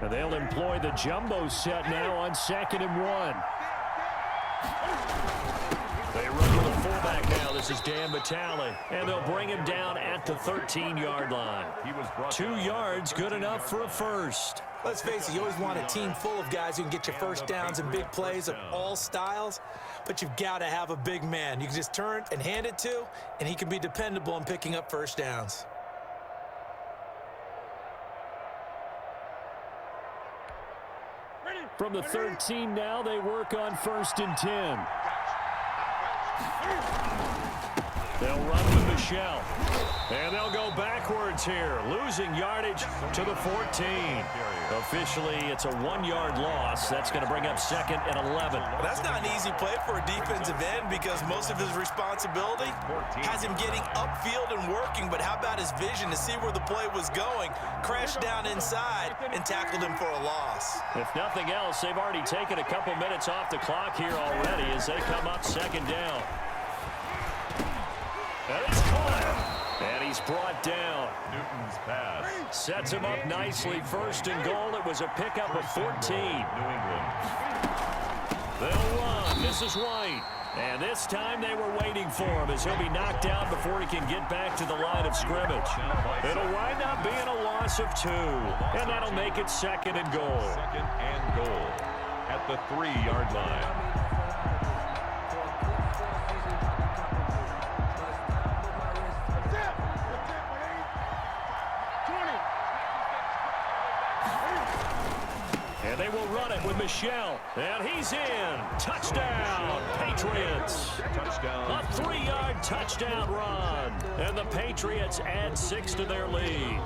And they'll employ the jumbo set now on 2nd and 1. They run to the fullback now. This is Dan Vitale. And they'll bring him down at the 13-yard line. 2 yards, good enough for a first. Let's face it, you always want a team full of guys who can get you first downs and big plays of all styles, but you've got to have a big man you can just turn and hand it to, and he can be dependable in picking up first downs. From the 13 now, they work on 1st and 10. They'll run with Michelle. And they'll go backwards here, losing yardage to the 14. Officially, it's a 1-yard loss. That's going to bring up 2nd and 11. Well, that's not an easy play for a defensive end because most of his responsibility has him getting upfield and working. But how about his vision to see where the play was going, crashed down inside, and tackled him for a loss. If nothing else, they've already taken a couple minutes off the clock here already as they come up 2nd down. And he's caught. And he's brought down. Newton's pass Sets him up nicely. 1st and goal. It was a pickup of 14. New England. They'll run. This is White. And this time they were waiting for him as he'll be knocked down before he can get back to the line of scrimmage. It'll wind up being a loss of 2. And that'll make it 2nd and goal. 2nd and goal at the 3-yard line. And they will run it with Michelle. And he's in. Touchdown, Patriots. Touchdown. A 3-yard touchdown run. And the Patriots add 6 to their lead.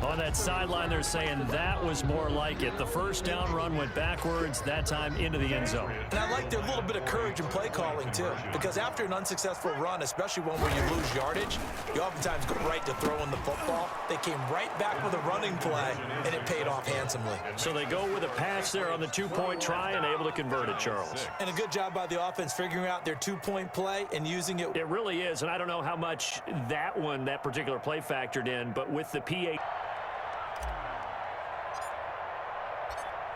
On that sideline, they're saying that was more like it. The first down run went backwards, that time into the end zone. And I like their little bit of courage in play calling, too, because after an unsuccessful run, especially one where you lose yardage, you oftentimes go right to throwing the football. They came right back with a running play, and it paid off handsomely. So they go with a pass there on the 2-point try and able to convert it, Charles. And a good job by the offense figuring out their 2-point play and using it. It really is, and I don't know how much that particular play factored in, but with the PA.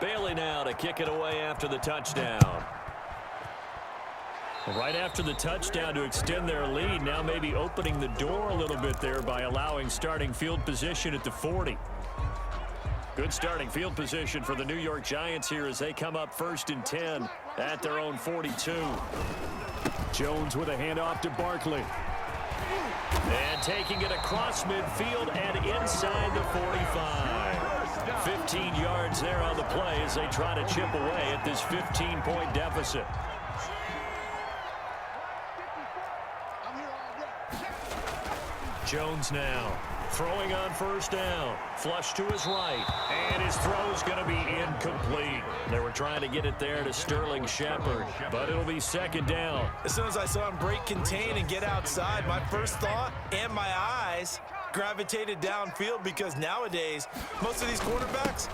Bailey now to kick it away after the touchdown. Right after the touchdown to extend their lead, now maybe opening the door a little bit there by allowing starting field position at the 40. Good starting field position for the New York Giants here as they come up 1st and 10 at their own 42. Jones with a handoff to Barkley. And taking it across midfield and inside the 45. 15 yards there on the play as they try to chip away at this 15-point deficit. Jones now throwing on 1st down. Flush to his right. And his throw's going to be incomplete. They were trying to get it there to Sterling Shepard, but it'll be 2nd down. As soon as I saw him break contain and get outside, my first thought and my eyes gravitated downfield because nowadays, most of these quarterbacks,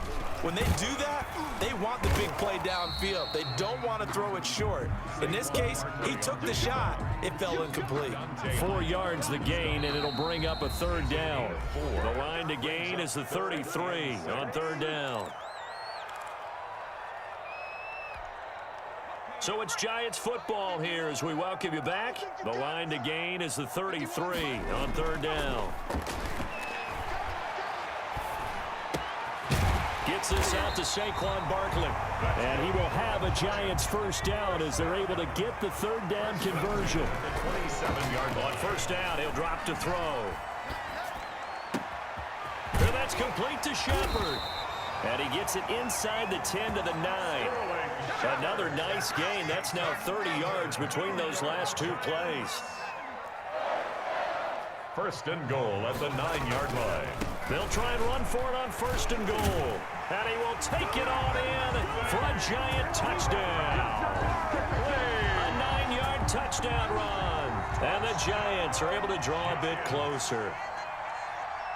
when they do that, they want the big play downfield. They don't want to throw it short. In this case, he took the shot. It fell incomplete. 4 yards the gain, and it'll bring up a 3rd down. The line to gain is the 33 on 3rd down. So it's Giants football here as we welcome you back. The line to gain is the 33 on 3rd down. Gets this out to Saquon Barkley. And he will have a Giants 1st down as they're able to get the 3rd down conversion. 27-yard On 1st down, he'll drop to throw. And that's complete to Shepard. And he gets it inside the 10 to the 9. Another nice gain. That's now 30 yards between those last 2 plays. 1st and goal at the 9-yard line. They'll try and run for it on 1st and goal. And he will take it on in for a Giant touchdown. A 9-yard touchdown run. And the Giants are able to draw a bit closer.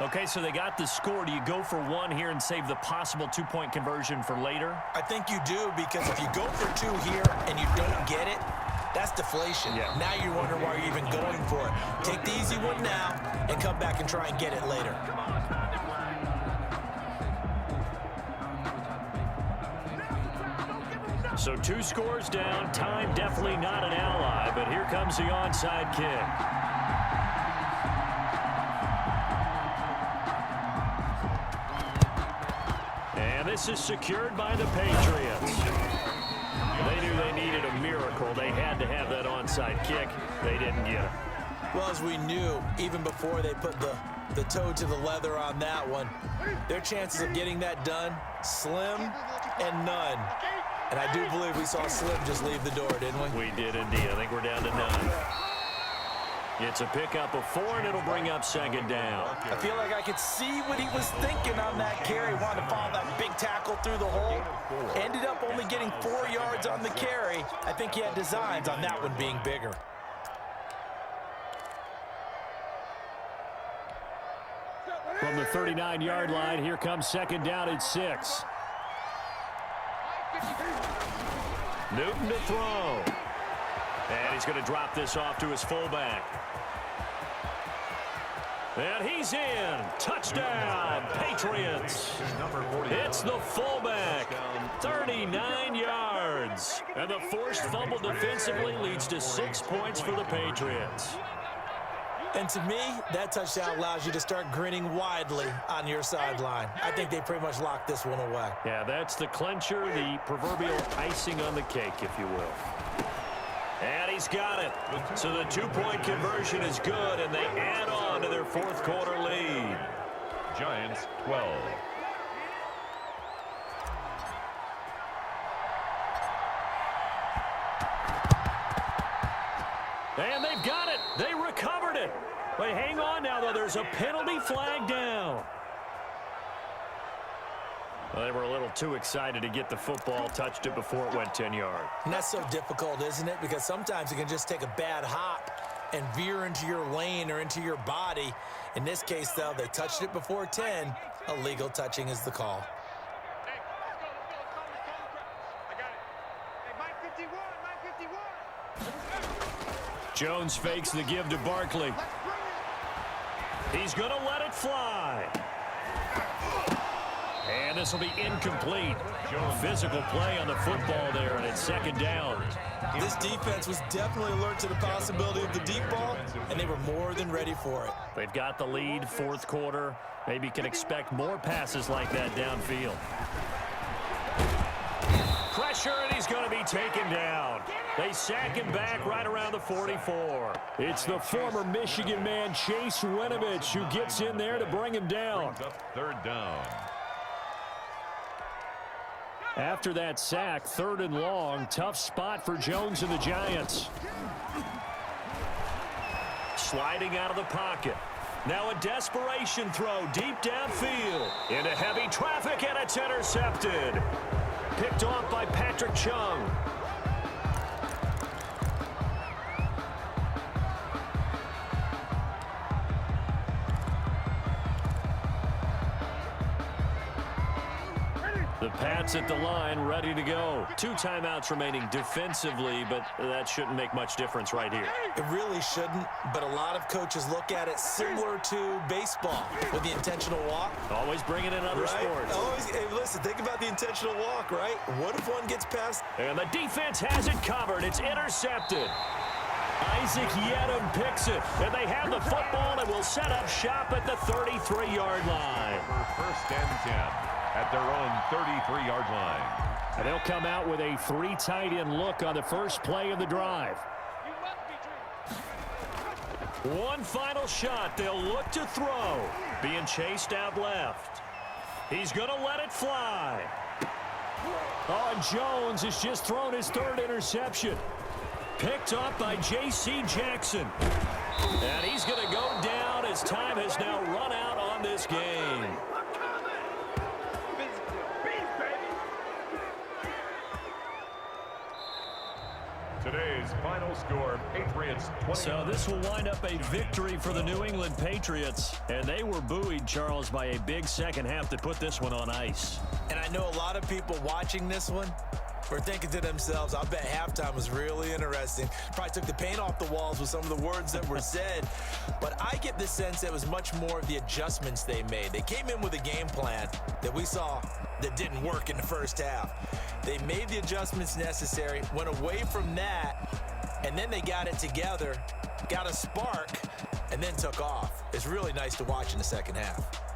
Okay, so they got the score. Do you go for 1 here and save the possible 2-point conversion for later? I think you do, because if you go for 2 here and you don't get it, That's deflation. Yeah. Now you're wondering why you're even going for it. Take the easy one now and come back and try and get it later. So 2 scores down. Time definitely not an ally, but here comes the onside kick. And this is secured by the Patriots. They knew they needed a miracle. They had to have that onside kick. They didn't get it. Well, as we knew, even before they put the toe to the leather on that one, their chances of getting that done, slim and none. And I do believe we saw Slim just leave the door, didn't we? We did indeed. I think we're down to 9. It's a pickup of 4, and it'll bring up 2nd down. I feel like I could see what he was thinking on that carry. Wanted to follow that big tackle through the hole. Ended up only getting 4 yards on the carry. I think he had designs on that one being bigger. From the 39-yard line, here comes 2nd down and 6. Newton to throw. And he's going to drop this off to his fullback. And he's in. Touchdown, Patriots. It's the fullback. 39 yards. And the forced fumble defensively leads to 6 points for the Patriots. And to me, that touchdown allows you to start grinning widely on your sideline. I think they pretty much locked this one away. Yeah, that's the clincher, the proverbial icing on the cake, if you will. And he's got it. So the 2-point conversion is good, and they add on to their 4th quarter lead. Giants 12. And they've got it. They recovered it. Wait, hang on now, though. There's a penalty flag down. Well, they were a little too excited to get the football, touched it before it went 10 yards. And that's so difficult, isn't it? Because sometimes you can just take a bad hop and veer into your lane or into your body. In this case, though, they touched it before 10. Illegal touching is the call. Jones fakes the give to Barkley. He's going to let it fly. And this will be incomplete. Physical play on the football there, and it's 2nd down. This defense was definitely alert to the possibility of the deep ball, and they were more than ready for it. They've got the lead, 4th quarter. Maybe can expect more passes like that downfield. Pressure, and he's going to be taken down. They sack him back right around the 44. It's the former Michigan man, Chase Winovich, who gets in there to bring him down. 3rd down. After that sack, 3rd and long. Tough spot for Jones and the Giants. Sliding out of the pocket. Now a desperation throw deep downfield. Into heavy traffic, and it's intercepted. Picked off by Patrick Chung. The Pats at the line, ready to go. 2 timeouts remaining defensively, but that shouldn't make much difference right here. It really shouldn't, but a lot of coaches look at it similar to baseball with the intentional walk. Always bringing in other sports. Always, hey, listen, think about the intentional walk, right? What if one gets past? And the defense has it covered. It's intercepted. Isaac Yedem picks it, and they have the football and will set up shop at the 33-yard line. For 1st and 10 at their own 33-yard line. And they'll come out with a 3 tight end look on the first play of the drive. One final shot. They'll look to throw. Being chased out left. He's going to let it fly. Oh, and Jones has just thrown his 3rd interception. Picked up by J.C. Jackson. And he's going to go down as time has now run out on this game. Today's final score, Patriots 20. So this will wind up a victory for the New England Patriots. And they were buoyed, Charles, by a big second half that put this one on ice. And I know a lot of people watching this one were thinking to themselves, I bet halftime was really interesting. Probably took the paint off the walls with some of the words that were said. But I get the sense it was much more of the adjustments they made. They came in with a game plan that we saw that didn't work in the first half. They made the adjustments necessary, went away from that, and then they got it together, got a spark, and then took off. It's really nice to watch in the second half.